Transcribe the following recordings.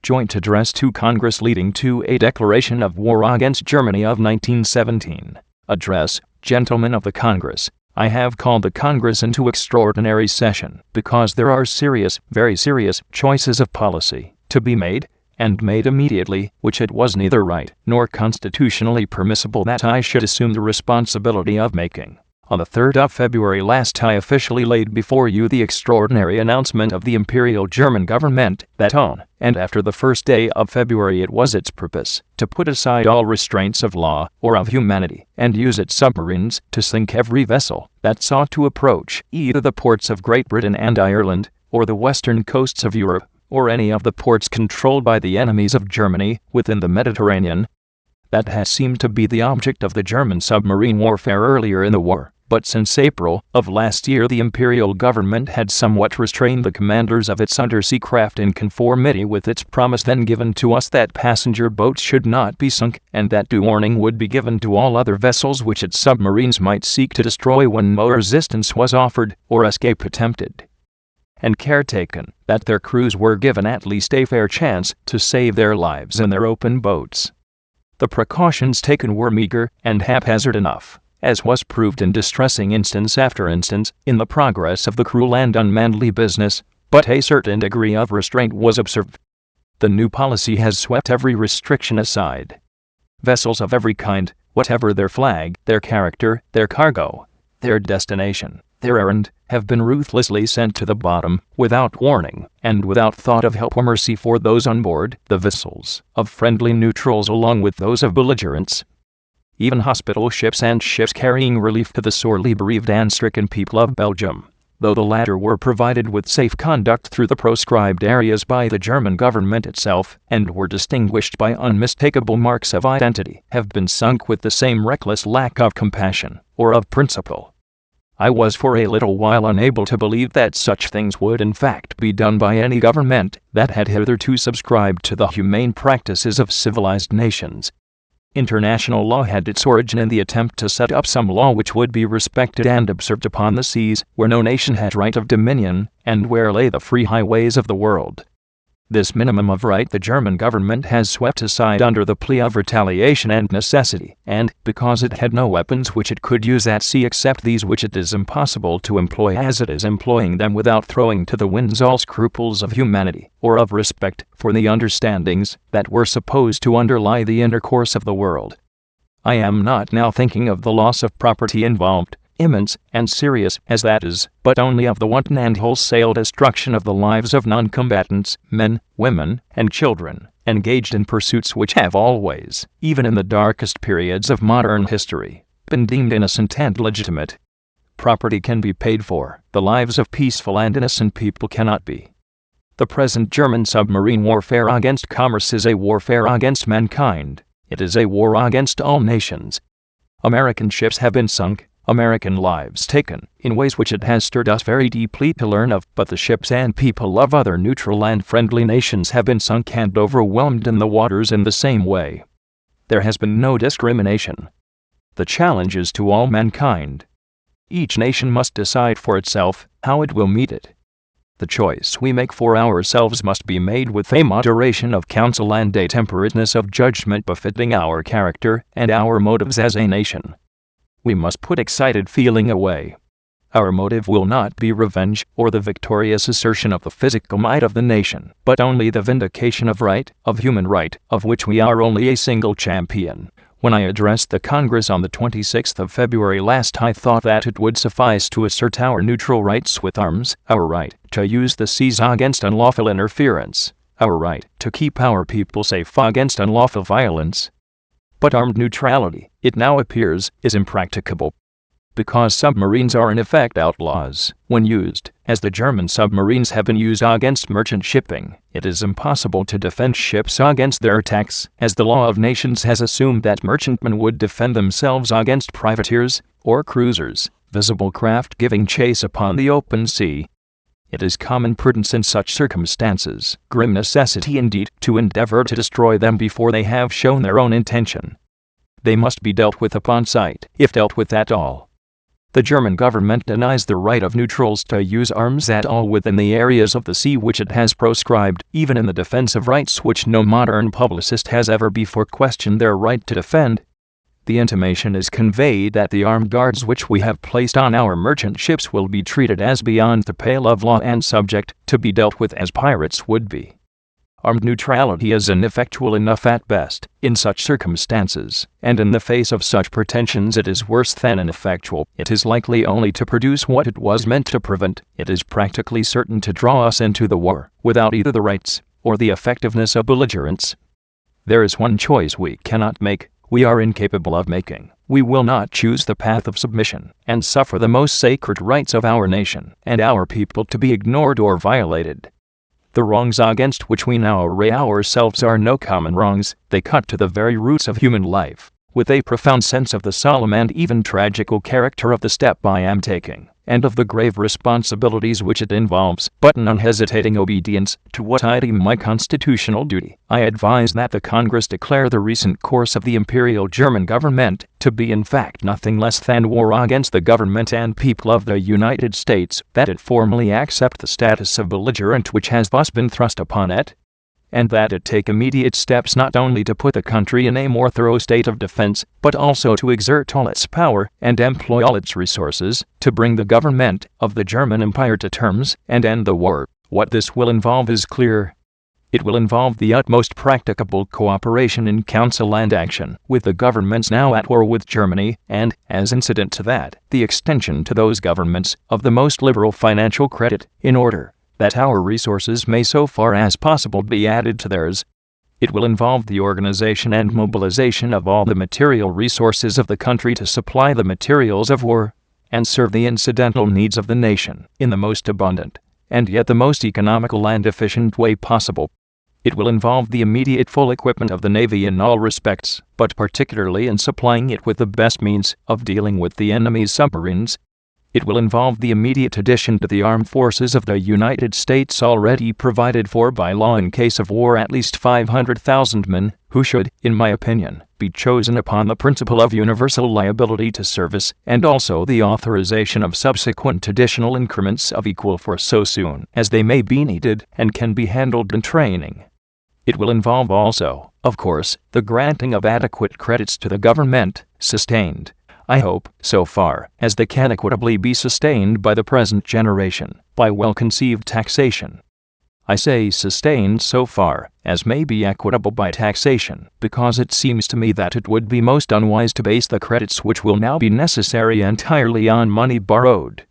Joint Address to Congress leading to a declaration of war against Germany of 1917. Address. Gentlemen of the Congress, I have called the Congress into extraordinary session because there are serious, very serious, choices of policy to be made, and made immediately, which it was neither right nor constitutionally permissible that I should assume the responsibility of making. On the 3rd of February last I officially laid before you the extraordinary announcement of the Imperial German government that on and after the 1st day of February it was its purpose to put aside all restraints of law or of humanity and use its submarines to sink every vessel that sought to approach either the ports of Great Britain and Ireland or the western coasts of Europe or any of the ports controlled by the enemies of Germany within the Mediterranean. That has seemed to be the object of the German submarine warfare earlier in the war. But since April of last year the Imperial government had somewhat restrained the commanders of its undersea craft in conformity with its promise then given to us that passenger boats should not be sunk, and that due warning would be given to all other vessels which its submarines might seek to destroy when no resistance was offered or escape attempted. And care taken that their crews were given at least a fair chance to save their lives in their open boats. The precautions taken were meager and haphazard enough, as was proved in distressing instance after instance in the progress of the cruel and unmanly business, but a certain degree of restraint was observed. The new policy has swept every restriction aside. Vessels of every kind, whatever their flag, their character, their cargo, their destination, their errand, have been ruthlessly sent to the bottom, without warning, and without thought of help or mercy for those on board the vessels of friendly neutrals along with those of belligerents. Even hospital ships and ships carrying relief to the sorely bereaved and stricken people of Belgium, though the latter were provided with safe conduct through the proscribed areas by the German government itself, and were distinguished by unmistakable marks of identity, have been sunk with the same reckless lack of compassion, or of principle. I was for a little while unable to believe that such things would in fact be done by any government that had hitherto subscribed to the humane practices of civilized nations. International law had its origin in the attempt to set up some law which would be respected and observed upon the seas, where no nation had right of dominion, and where lay the free highways of the world. This minimum of right the German government has swept aside under the plea of retaliation and necessity, and, because it had no weapons which it could use at sea except these which it is impossible to employ as it is employing them without throwing to the winds all scruples of humanity, or of respect for the understandings that were supposed to underlie the intercourse of the world. I am not now thinking of the loss of property involved, immense and serious as that is, but only of the wanton and wholesale destruction of the lives of non-combatants, men, women, and children, engaged in pursuits which have always, even in the darkest periods of modern history, been deemed innocent and legitimate. Property can be paid for, the lives of peaceful and innocent people cannot be. The present German submarine warfare against commerce is a warfare against mankind. It is a war against all nations. American ships have been sunk, American lives taken, in ways which it has stirred us very deeply to learn of, but the ships and people of other neutral and friendly nations have been sunk and overwhelmed in the waters in the same way. There has been no discrimination. The challenge is to all mankind. Each nation must decide for itself how it will meet it. The choice we make for ourselves must be made with a moderation of counsel and a temperateness of judgment befitting our character and our motives as a nation. We must put excited feeling away. Our motive will not be revenge or the victorious assertion of the physical might of the nation, but only the vindication of right, of human right, of which we are only a single champion. When I addressed the Congress on the 26th of February last, I thought that it would suffice to assert our neutral rights with arms, our right to use the seas against unlawful interference, our right to keep our people safe against unlawful violence. But armed neutrality, it now appears, is impracticable. Because submarines are in effect outlaws, when used, as the German submarines have been used against merchant shipping, it is impossible to defend ships against their attacks, as the law of nations has assumed that merchantmen would defend themselves against privateers, or cruisers, visible craft giving chase upon the open sea. It is common prudence in such circumstances, grim necessity indeed, to endeavor to destroy them before they have shown their own intention. They must be dealt with upon sight, if dealt with at all. The German government denies the right of neutrals to use arms at all within the areas of the sea which it has proscribed, even in the defense of rights which no modern publicist has ever before questioned their right to defend. The intimation is conveyed that the armed guards which we have placed on our merchant ships will be treated as beyond the pale of law and subject to be dealt with as pirates would be. Armed neutrality is ineffectual enough at best, in such circumstances, and in the face of such pretensions it is worse than ineffectual. It is likely only to produce what it was meant to prevent. It is practically certain to draw us into the war, without either the rights or the effectiveness of belligerents. There is one choice we cannot make, we are incapable of making. We will not choose the path of submission, and suffer the most sacred rights of our nation and our people to be ignored or violated. The wrongs against which we now array ourselves are no common wrongs, they cut to the very roots of human life, with a profound sense of the solemn and even tragical character of the step I am taking, and of the grave responsibilities which it involves, but in unhesitating obedience to what I deem my constitutional duty, I advise that the Congress declare the recent course of the Imperial German government to be in fact nothing less than war against the government and people of the United States, that it formally accept the status of belligerent which has thus been thrust upon it, and that it take immediate steps not only to put the country in a more thorough state of defense, but also to exert all its power and employ all its resources to bring the government of the German Empire to terms and end the war. What this will involve is clear. It will involve the utmost practicable cooperation in council and action with the governments now at war with Germany, and, as incident to that, the extension to those governments of the most liberal financial credit, in order that our resources may so far as possible be added to theirs. It will involve the organization and mobilization of all the material resources of the country to supply the materials of war and serve the incidental needs of the nation in the most abundant and yet the most economical and efficient way possible. It will involve the immediate full equipment of the Navy in all respects, but particularly in supplying it with the best means of dealing with the enemy's submarines. It will involve the immediate addition to the armed forces of the United States already provided for by law in case of war at least 500,000 men, who should, in my opinion, be chosen upon the principle of universal liability to service, and also the authorization of subsequent additional increments of equal force so soon as they may be needed and can be handled in training. It will involve also, of course, the granting of adequate credits to the government, sustained, I hope, so far as they can equitably be sustained by the present generation, by well-conceived taxation. I say sustained so far as may be equitable by taxation, because it seems to me that it would be most unwise to base the credits which will now be necessary entirely on money borrowed.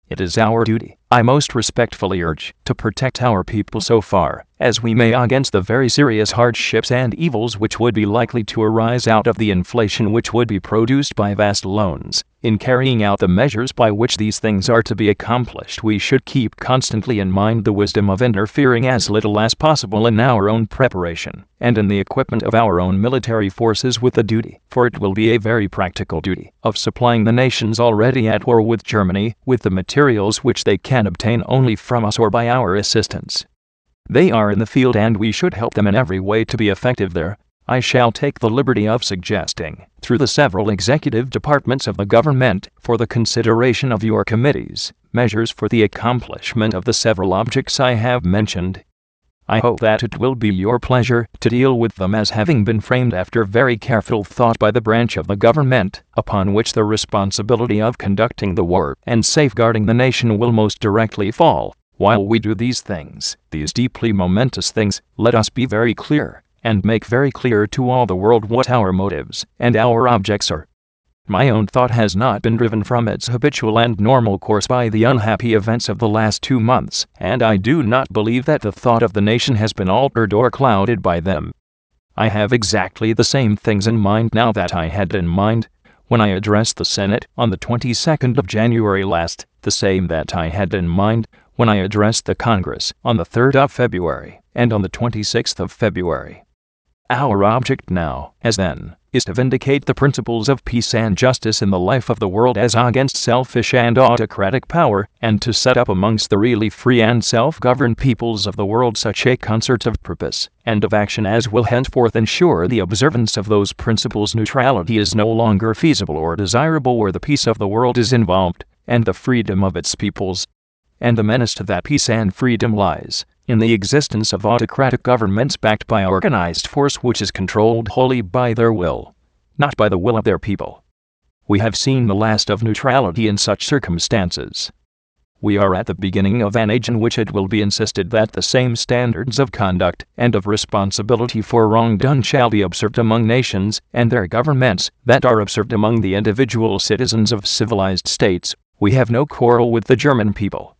It is our duty, I most respectfully urge, to protect our people so far as we may against the very serious hardships and evils which would be likely to arise out of the inflation which would be produced by vast loans. In carrying out the measures by which these things are to be accomplished, we should keep constantly in mind the wisdom of interfering as little as possible in our own preparation and in the equipment of our own military forces with the duty, for it will be a very practical duty, of supplying the nations already at war with Germany with the materials which they can obtain only from us or by our assistance. They are in the field and we should help them in every way to be effective there. I shall take the liberty of suggesting, through the several executive departments of the government, for the consideration of your committees, measures for the accomplishment of the several objects I have mentioned. I hope that it will be your pleasure to deal with them as having been framed after very careful thought by the branch of the government upon which the responsibility of conducting the war and safeguarding the nation will most directly fall. While we do these things, these deeply momentous things, let us be very clear, and make very clear to all the world what our motives and our objects are. My own thought has not been driven from its habitual and normal course by the unhappy events of the last 2 months, and I do not believe that the thought of the nation has been altered or clouded by them. I have exactly the same things in mind now that I had in mind when I addressed the Senate on the 22nd of January last, the same that I had in mind when I addressed the Congress on the 3rd of February and on the 26th of February. Our object now, as then, is to vindicate the principles of peace and justice in the life of the world as against selfish and autocratic power, and to set up amongst the really free and self-governed peoples of the world such a concert of purpose and of action as will henceforth ensure the observance of those principles. Neutrality is no longer feasible or desirable where the peace of the world is involved, and the freedom of its peoples. And the menace to that peace and freedom lies in the existence of autocratic governments backed by organized force which is controlled wholly by their will, not by the will of their people. We have seen the last of neutrality in such circumstances. We are at the beginning of an age in which it will be insisted that the same standards of conduct and of responsibility for wrong done shall be observed among nations and their governments that are observed among the individual citizens of civilized states. We have no quarrel with the German people.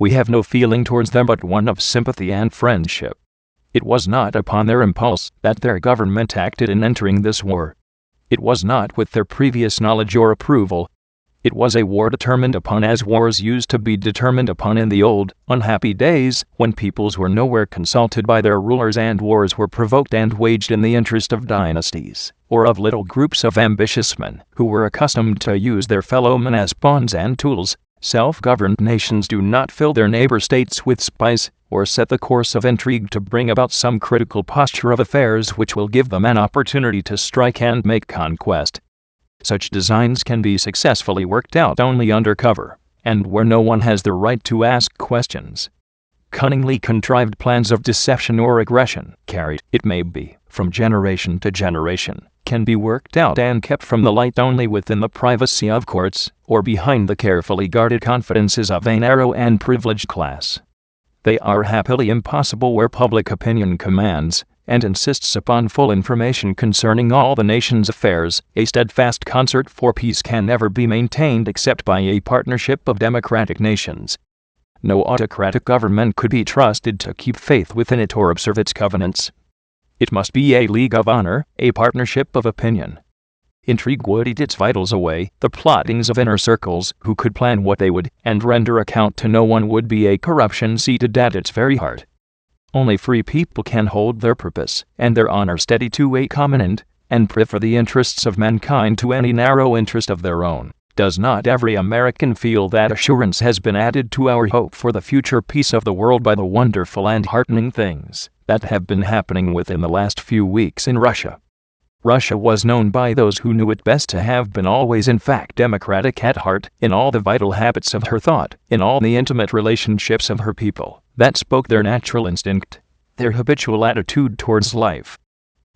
We have no feeling towards them but one of sympathy and friendship. It was not upon their impulse that their government acted in entering this war. It was not with their previous knowledge or approval. It was a war determined upon as wars used to be determined upon in the old, unhappy days when peoples were nowhere consulted by their rulers and wars were provoked and waged in the interest of dynasties, or of little groups of ambitious men who were accustomed to use their fellow men as pawns and tools. Self-governed nations do not fill their neighbor states with spies, or set the course of intrigue to bring about some critical posture of affairs which will give them an opportunity to strike and make conquest. Such designs can be successfully worked out only under cover, and where no one has the right to ask questions. Cunningly contrived plans of deception or aggression, carried, it may be, from generation to generation, can be worked out and kept from the light only within the privacy of courts, or behind the carefully guarded confidences of a narrow and privileged class. They are happily impossible where public opinion commands and insists upon full information concerning all the nation's affairs. A steadfast concert for peace can never be maintained except by a partnership of democratic nations. No autocratic government could be trusted to keep faith within it or observe its covenants. It must be a league of honor, a partnership of opinion. Intrigue would eat its vitals away, the plottings of inner circles who could plan what they would, and render account to no one would be a corruption seated at its very heart. Only free people can hold their purpose and their honor steady to a common end, and prefer the interests of mankind to any narrow interest of their own. Does not every American feel that assurance has been added to our hope for the future peace of the world by the wonderful and heartening things that have been happening within the last few weeks in Russia? Russia was known by those who knew it best to have been always in fact democratic at heart, in all the vital habits of her thought, in all the intimate relationships of her people, that spoke their natural instinct, their habitual attitude towards life.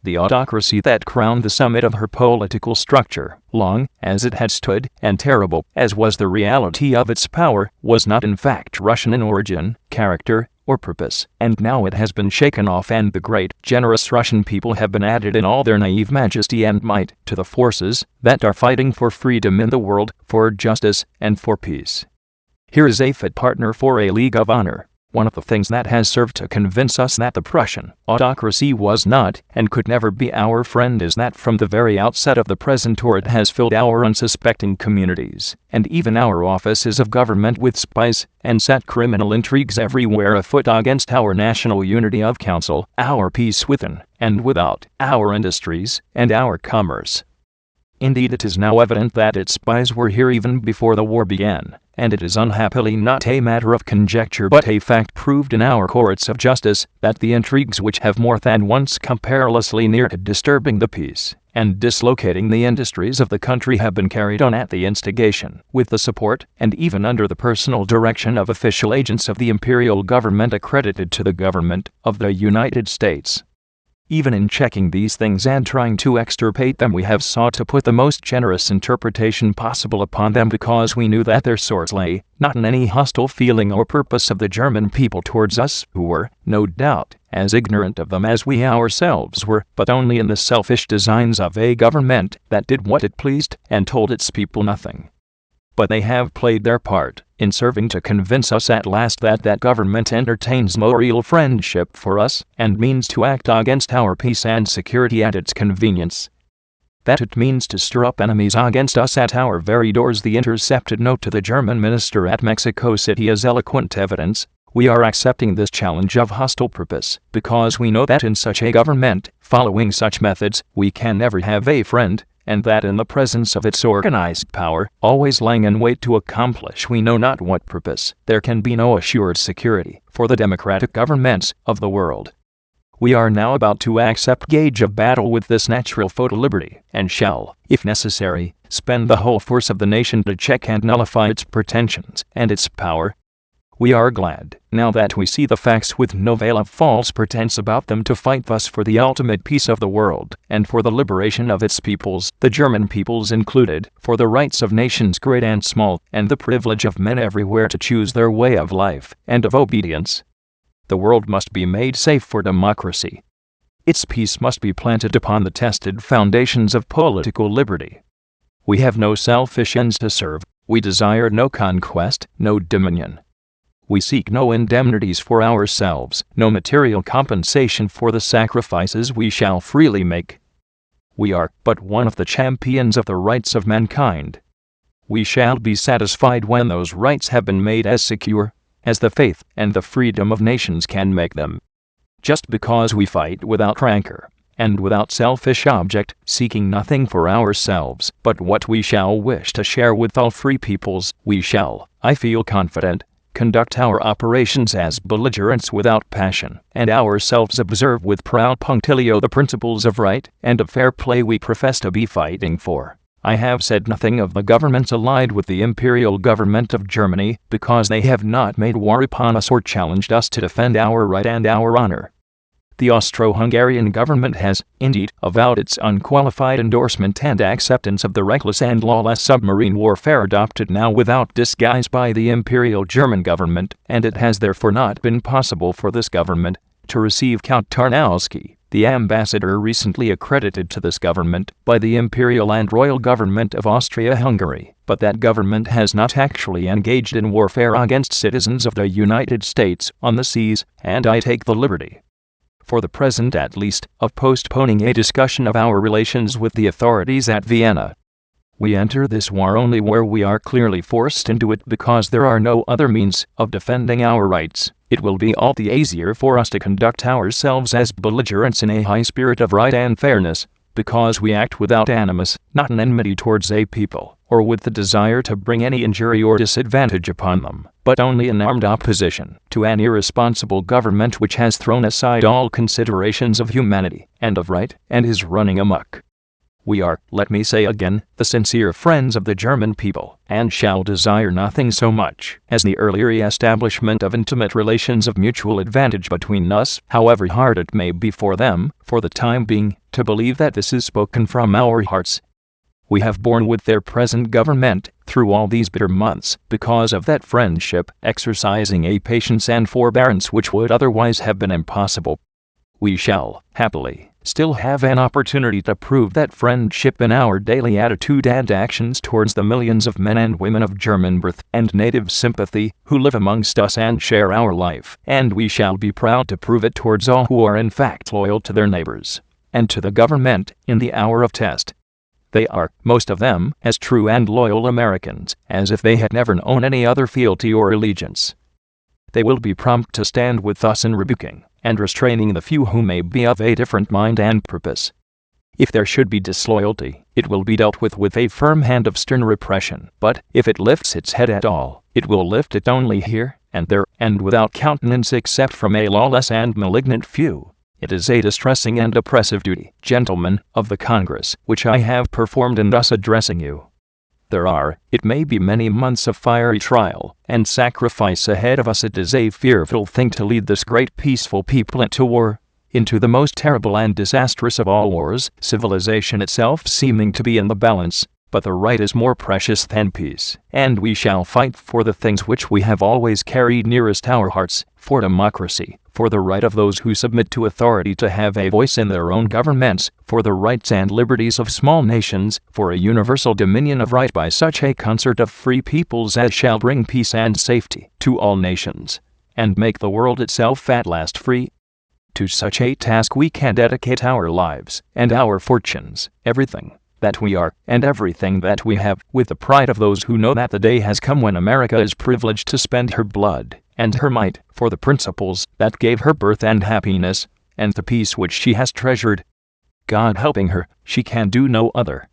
The autocracy that crowned the summit of her political structure, long as it had stood, and terrible as was the reality of its power, was not in fact Russian in origin, character, or purpose, and now it has been shaken off and the great, generous Russian people have been added in all their naive majesty and might to the forces that are fighting for freedom in the world, for justice, and for peace. Here is a fit partner for a league of honor. One of the things that has served to convince us that the Prussian autocracy was not and could never be our friend is that from the very outset of the present war it has filled our unsuspecting communities and even our offices of government with spies and set criminal intrigues everywhere afoot against our national unity of counsel, our peace within and without, our industries, and our commerce. Indeed, it is now evident that its spies were here even before the war began, and it is unhappily not a matter of conjecture but a fact proved in our courts of justice that the intrigues which have more than once come perilously near to disturbing the peace and dislocating the industries of the country have been carried on at the instigation, with the support, and even under the personal direction of official agents of the imperial government accredited to the government of the United States. Even in checking these things and trying to extirpate them we have sought to put the most generous interpretation possible upon them because we knew that their source lay, not in any hostile feeling or purpose of the German people towards us, who were, no doubt, as ignorant of them as we ourselves were, but only in the selfish designs of a government that did what it pleased and told its people nothing. But they have played their part in serving to convince us at last that that government entertains no real friendship for us and means to act against our peace and security at its convenience. That it means to stir up enemies against us at our very doors. The intercepted note to the German minister at Mexico City is eloquent evidence, We are accepting this challenge of hostile purpose because we know that in such a government, following such methods, we can never have a friend, and that in the presence of its organized power, always lying in wait to accomplish we know not what purpose, there can be no assured security for the democratic governments of the world. We are now about to accept gauge of battle with this natural foe to liberty, and shall, if necessary, spend the whole force of the nation to check and nullify its pretensions and its power. We are glad, now that we see the facts with no veil of false pretense about them, to fight thus for the ultimate peace of the world, and for the liberation of its peoples, the German peoples included, for the rights of nations great and small, and the privilege of men everywhere to choose their way of life and of obedience. The world must be made safe for democracy. Its peace must be planted upon the tested foundations of political liberty. We have no selfish ends to serve. We desire no conquest, no dominion. We seek no indemnities for ourselves, no material compensation for the sacrifices we shall freely make. We are but one of the champions of the rights of mankind. We shall be satisfied when those rights have been made as secure as the faith and the freedom of nations can make them. Just because we fight without rancor, and without selfish object, seeking nothing for ourselves but what we shall wish to share with all free peoples, we shall, I feel confident, conduct our operations as belligerents without passion, and ourselves observe with proud punctilio the principles of right and of fair play we profess to be fighting for. I have said nothing of the governments allied with the imperial government of Germany, because they have not made war upon us or challenged us to defend our right and our honor. The Austro-Hungarian government has, indeed, avowed its unqualified endorsement and acceptance of the reckless and lawless submarine warfare adopted now without disguise by the Imperial German government, and it has therefore not been possible for this government to receive Count Tarnowski, the ambassador recently accredited to this government by the Imperial and Royal Government of Austria-Hungary, but that government has not actually engaged in warfare against citizens of the United States on the seas, and I take the liberty, for the present at least, of postponing a discussion of our relations with the authorities at Vienna. We enter this war only where we are clearly forced into it because there are no other means of defending our rights. It will be all the easier for us to conduct ourselves as belligerents in a high spirit of right and fairness, because we act without animus, not in enmity towards a people, or with the desire to bring any injury or disadvantage upon them, but only in armed opposition to an irresponsible government which has thrown aside all considerations of humanity and of right, and is running amok. We are, let me say again, the sincere friends of the German people, and shall desire nothing so much as the early re-establishment of intimate relations of mutual advantage between us, however hard it may be for them, for the time being, to believe that this is spoken from our hearts. We have borne with their present government through all these bitter months because of that friendship, exercising a patience and forbearance which would otherwise have been impossible. We shall, happily, still have an opportunity to prove that friendship in our daily attitude and actions towards the millions of men and women of German birth and native sympathy who live amongst us and share our life, and we shall be proud to prove it towards all who are in fact loyal to their neighbors and to the government in the hour of test. They are, most of them, as true and loyal Americans as if they had never known any other fealty or allegiance. They will be prompt to stand with us in rebuking and restraining the few who may be of a different mind and purpose. If there should be disloyalty, it will be dealt with a firm hand of stern repression, but if it lifts its head at all, it will lift it only here and there, and without countenance except from a lawless and malignant few. It is a distressing and oppressive duty, gentlemen of the Congress, which I have performed in thus addressing you. There are, it may be, many months of fiery trial and sacrifice ahead of us. It is a fearful thing to lead this great peaceful people into war, into the most terrible and disastrous of all wars, civilization itself seeming to be in the balance. But the right is more precious than peace, and we shall fight for the things which we have always carried nearest our hearts, for democracy, for the right of those who submit to authority to have a voice in their own governments, for the rights and liberties of small nations, for a universal dominion of right by such a concert of free peoples as shall bring peace and safety to all nations, and make the world itself at last free. To such a task we can dedicate our lives and our fortunes, everything that we are, and everything that we have, with the pride of those who know that the day has come when America is privileged to spend her blood and her might for the principles that gave her birth and happiness, and the peace which she has treasured. God helping her, she can do no other.